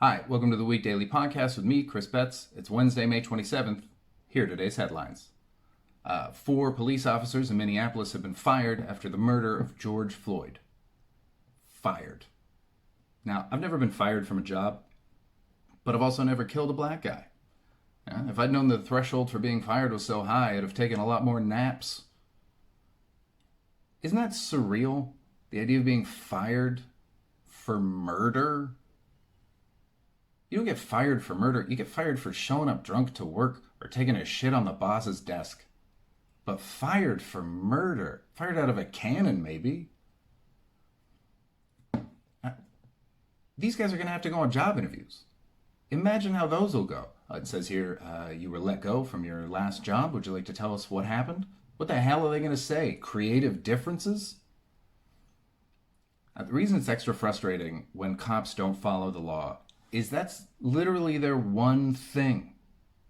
Hi, welcome to the Weekdaily Podcast with me, Chris Betts. It's Wednesday, May 27th. Here are today's headlines. 4 police officers in Minneapolis have been fired after the murder of George Floyd. Fired. Now, I've never been fired from a job, but I've also never killed a black guy. If I'd known the threshold for being fired was so high, I'd have taken a lot more naps. Isn't that surreal? The idea of being fired for murder? You don't get fired for murder. You get fired for showing up drunk to work or taking a shit on the boss's desk. But fired for murder. Fired out of a cannon, maybe. These guys are going to have to go on job interviews. Imagine how those will go. It says here, you were let go from your last job. Would you like to tell us what happened? What the hell are they going to say? Creative differences? The reason it's extra frustrating when cops don't follow the law is that's literally their one thing.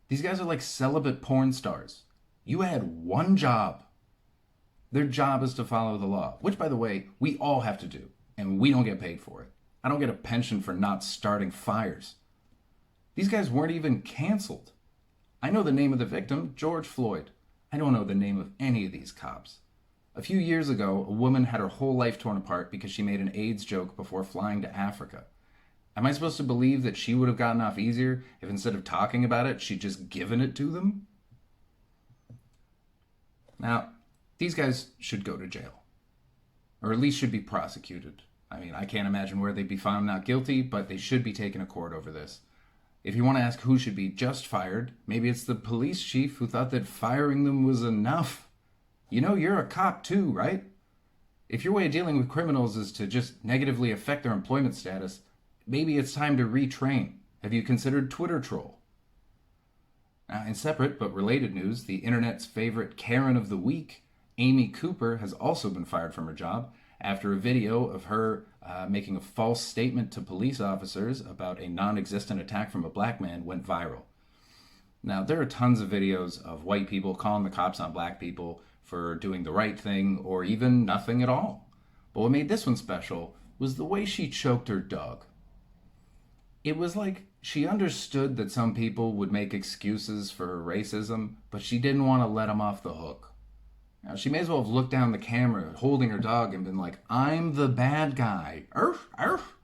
These guys are like celibate porn stars. You had one job. Their job is to follow the law, which, by the way, we all have to do, and we don't get paid for it. I don't get a pension for not starting fires. These guys weren't even canceled. I know the name of the victim, George Floyd. I don't know the name of any of these cops. A few years ago, a woman had her whole life torn apart because she made an AIDS joke before flying to Africa. Am I supposed to believe that she would have gotten off easier if instead of talking about it, she'd just given it to them? Now, these guys should go to jail. Or at least should be prosecuted. I mean, I can't imagine where they'd be found not guilty, but they should be taken to court over this. If you want to ask who should be just fired, maybe it's the police chief who thought that firing them was enough. You know, you're a cop too, right? If your way of dealing with criminals is to just negatively affect their employment status, maybe it's time to retrain. Have you considered Twitter troll? Now, in separate but related news, the internet's favorite Karen of the week, Amy Cooper, has also been fired from her job after a video of her making a false statement to police officers about a non-existent attack from a black man went viral. Now, there are tons of videos of white people calling the cops on black people for doing the right thing or even nothing at all. But what made this one special was the way she choked her dog. It was like she understood that some people would make excuses for her racism, but she didn't want to let them off the hook. Now, she may as well have looked down the camera holding her dog and been like, I'm the bad guy. Arf, arf.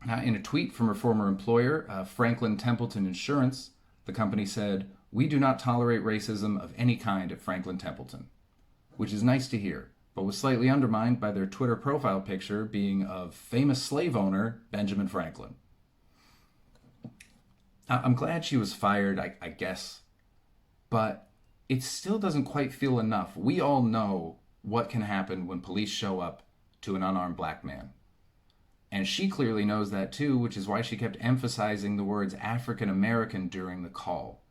Now, in a tweet from her former employer, Franklin Templeton Insurance, the company said, "We do not tolerate racism of any kind at Franklin Templeton," which is nice to hear, but was slightly undermined by their Twitter profile picture being of famous slave owner Benjamin Franklin. I'm glad she was fired, I guess, but it still doesn't quite feel enough. We all know what can happen when police show up to an unarmed black man. And she clearly knows that too, which is why she kept emphasizing the words African American during the call.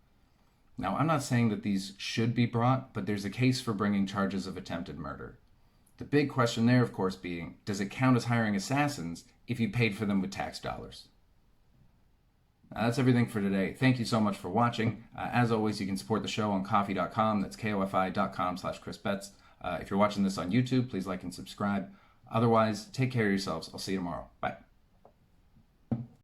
Now, I'm not saying that these should be brought, but there's a case for bringing charges of attempted murder. The big question there, of course, being, does it count as hiring assassins if you paid for them with tax dollars? Now, that's everything for today. Thank you so much for watching. As always, you can support the show on coffee.com. That's kofi.com/Chris Betts. If you're watching this on YouTube, please like and subscribe. Otherwise, take care of yourselves. I'll see you tomorrow. Bye.